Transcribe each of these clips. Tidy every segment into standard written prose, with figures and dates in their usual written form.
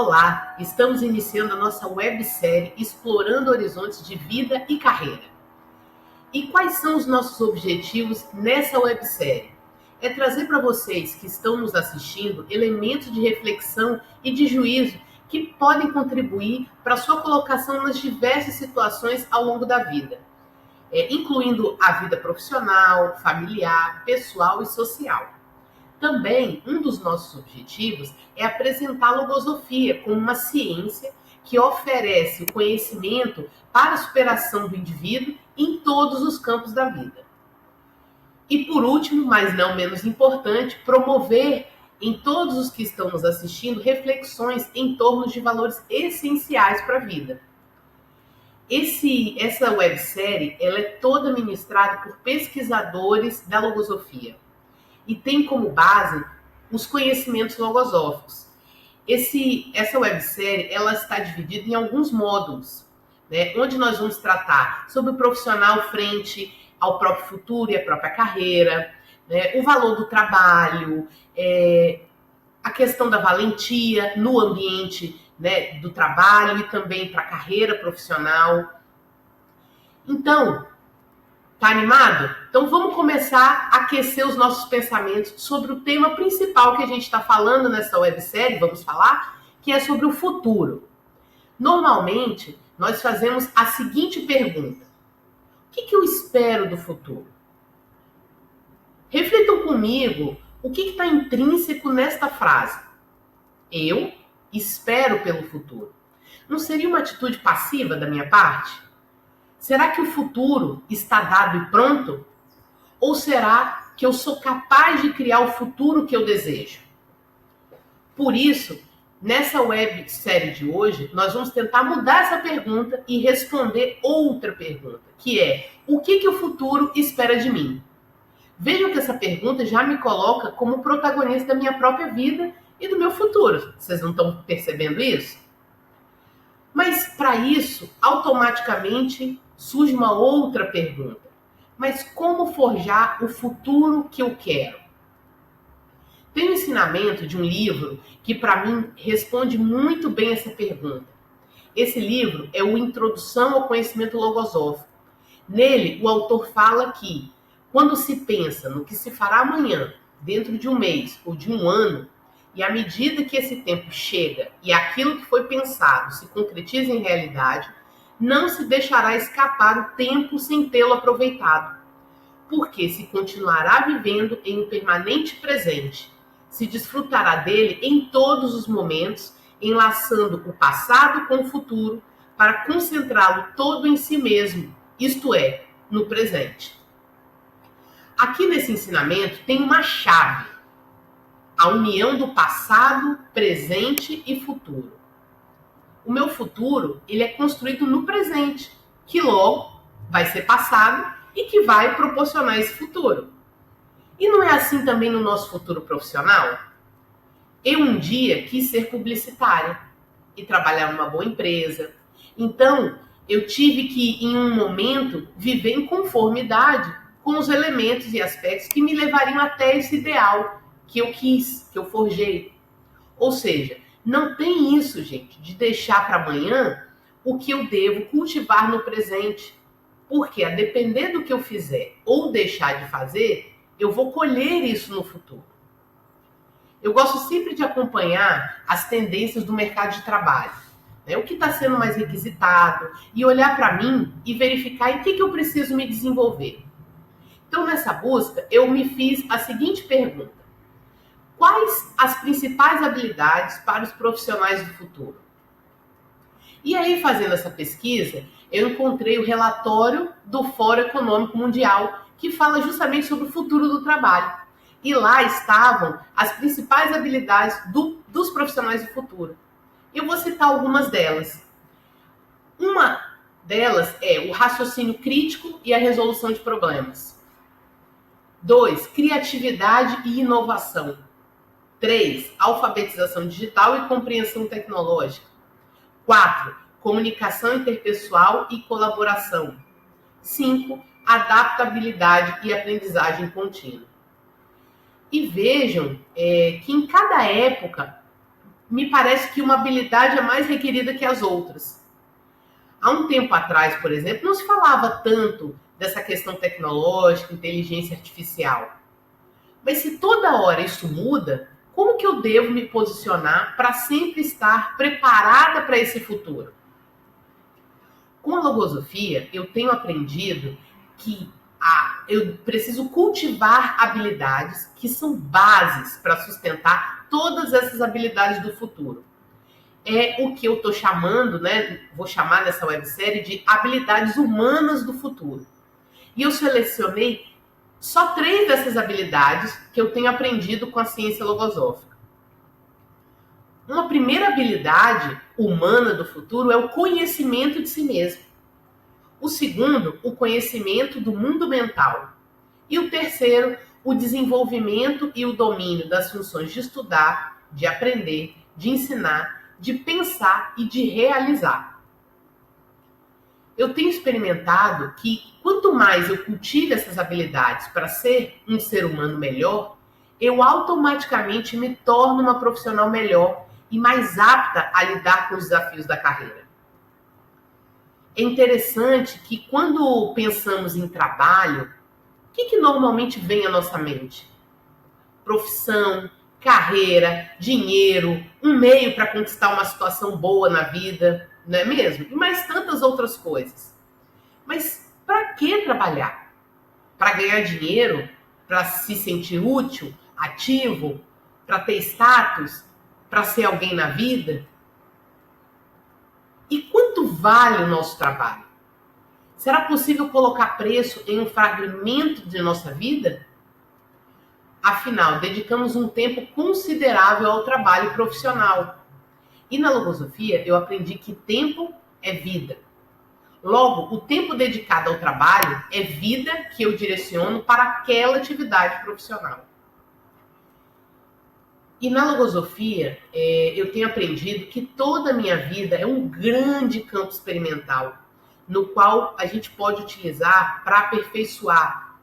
Olá, estamos iniciando a nossa websérie Explorando Horizontes de Vida e Carreira. E quais são os nossos objetivos nessa websérie? É trazer para vocês que estão nos assistindo elementos de reflexão e de juízo que podem contribuir para a sua colocação nas diversas situações ao longo da vida, incluindo a vida profissional, familiar, pessoal e social. Também, um dos nossos objetivos é apresentar a logosofia como uma ciência que oferece o conhecimento para a superação do indivíduo em todos os campos da vida. E por último, mas não menos importante, promover em todos os que estão nos assistindo reflexões em torno de valores essenciais para a vida. Essa websérie ela é toda ministrada por pesquisadores da logosofia e tem como base os conhecimentos logosóficos. Essa websérie ela está dividida em alguns módulos, né, onde nós vamos tratar sobre o profissional frente ao próprio futuro e à própria carreira, né, o valor do trabalho, a questão da valentia no ambiente, né, do trabalho e também para a carreira profissional. Então, tá animado? Então vamos começar a aquecer os nossos pensamentos sobre o tema principal que a gente está falando nessa websérie, vamos falar, que é sobre o futuro. Normalmente, nós fazemos a seguinte pergunta: o que eu espero do futuro? Reflitam comigo o que está intrínseco nesta frase. Eu espero pelo futuro. Não seria uma atitude passiva da minha parte? Será que o futuro está dado e pronto? Ou será que eu sou capaz de criar o futuro que eu desejo? Por isso, nessa websérie de hoje, nós vamos tentar mudar essa pergunta e responder outra pergunta, que é: o que o futuro espera de mim? Vejam que essa pergunta já me coloca como protagonista da minha própria vida e do meu futuro. Vocês não estão percebendo isso? Mas para isso, automaticamente surge uma outra pergunta. Mas como forjar o futuro que eu quero? Tem um ensinamento de um livro que para mim responde muito bem essa pergunta. Esse livro é o Introdução ao Conhecimento Logosófico. Nele, o autor fala que quando se pensa no que se fará amanhã, dentro de um mês ou de um ano, e à medida que esse tempo chega e aquilo que foi pensado se concretiza em realidade, não se deixará escapar o tempo sem tê-lo aproveitado, porque se continuará vivendo em um permanente presente, se desfrutará dele em todos os momentos, enlaçando o passado com o futuro para concentrá-lo todo em si mesmo, isto é, no presente. Aqui nesse ensinamento tem uma chave: a união do passado, presente e futuro. O meu futuro, ele é construído no presente, que logo vai ser passado e que vai proporcionar esse futuro. E não é assim também no nosso futuro profissional? Eu um dia quis ser publicitária e trabalhar numa boa empresa. Então, eu tive que, em um momento, viver em conformidade com os elementos e aspectos que me levariam até esse ideal que eu quis, que eu forjei. Ou seja, não tem isso, gente, de deixar para amanhã o que eu devo cultivar no presente. Porque, a depender do que eu fizer ou deixar de fazer, eu vou colher isso no futuro. Eu gosto sempre de acompanhar as tendências do mercado de trabalho, né? O que está sendo mais requisitado, e olhar para mim e verificar em que eu preciso me desenvolver. Então, nessa busca, eu me fiz a seguinte pergunta: quais as principais habilidades para os profissionais do futuro? E aí, fazendo essa pesquisa, eu encontrei o relatório do Fórum Econômico Mundial, que fala justamente sobre o futuro do trabalho. E lá estavam as principais habilidades dos profissionais do futuro. Eu vou citar algumas delas. Uma delas é o raciocínio crítico e a resolução de problemas. 2, criatividade e inovação. 3, alfabetização digital e compreensão tecnológica. 4, comunicação interpessoal e colaboração. 5, adaptabilidade e aprendizagem contínua. E vejam que em cada época me parece que uma habilidade é mais requerida que as outras. Há um tempo atrás, por exemplo, não se falava tanto dessa questão tecnológica, inteligência artificial. Mas se toda hora isso muda, como que eu devo me posicionar para sempre estar preparada para esse futuro? Com a logosofia, eu tenho aprendido que eu preciso cultivar habilidades que são bases para sustentar todas essas habilidades do futuro. É o que eu estou chamando, vou chamar nessa websérie de habilidades humanas do futuro. E eu selecionei só 3 dessas habilidades que eu tenho aprendido com a ciência logosófica. Uma primeira habilidade humana do futuro é o conhecimento de si mesmo. O segundo, o conhecimento do mundo mental. E o terceiro, o desenvolvimento e o domínio das funções de estudar, de aprender, de ensinar, de pensar e de realizar. Eu tenho experimentado que quanto mais eu cultivo essas habilidades para ser um ser humano melhor, eu automaticamente me torno uma profissional melhor e mais apta a lidar com os desafios da carreira. É interessante que quando pensamos em trabalho, o que normalmente vem à nossa mente? Profissão, carreira, dinheiro, um meio para conquistar uma situação boa na vida, não é mesmo? E mais tantas outras coisas. Mas para que trabalhar? Para ganhar dinheiro? Para se sentir útil, ativo? Para ter status? Para ser alguém na vida? E quanto vale o nosso trabalho? Será possível colocar preço em um fragmento de nossa vida? Afinal, dedicamos um tempo considerável ao trabalho profissional. E na logosofia eu aprendi que tempo é vida. Logo, o tempo dedicado ao trabalho é vida que eu direciono para aquela atividade profissional. E na logosofia, eu tenho aprendido que toda a minha vida é um grande campo experimental, no qual a gente pode utilizar para aperfeiçoar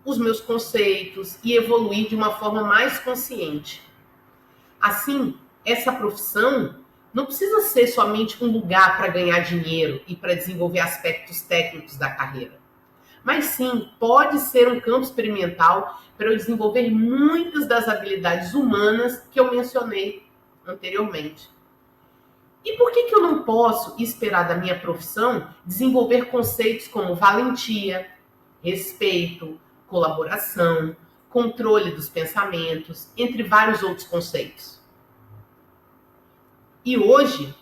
os meus conceitos e evoluir de uma forma mais consciente. Assim, essa profissão não precisa ser somente um lugar para ganhar dinheiro e para desenvolver aspectos técnicos da carreira. Mas sim, pode ser um campo experimental para eu desenvolver muitas das habilidades humanas que eu mencionei anteriormente. E por que eu não posso esperar da minha profissão desenvolver conceitos como valentia, respeito, colaboração, controle dos pensamentos, entre vários outros conceitos? E hoje,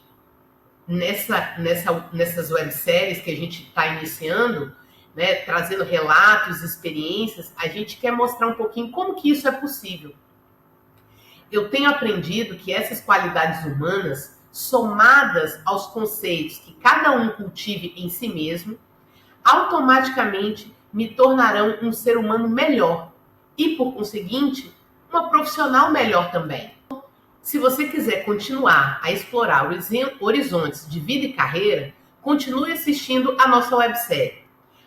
nessas webséries que a gente está iniciando, trazendo relatos, experiências, a gente quer mostrar um pouquinho como que isso é possível. Eu tenho aprendido que essas qualidades humanas, somadas aos conceitos que cada um cultive em si mesmo, automaticamente me tornarão um ser humano melhor e, por conseguinte, uma profissional melhor também. Se você quiser continuar a explorar horizontes de vida e carreira, continue assistindo a nossa websérie.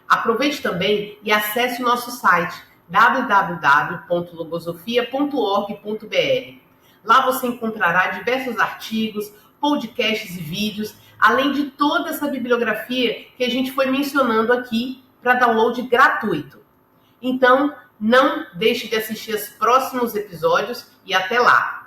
Aproveite também e acesse o nosso site www.logosofia.org.br. Lá você encontrará diversos artigos, podcasts e vídeos, além de toda essa bibliografia que a gente foi mencionando aqui para download gratuito. Então, não deixe de assistir os próximos episódios e até lá!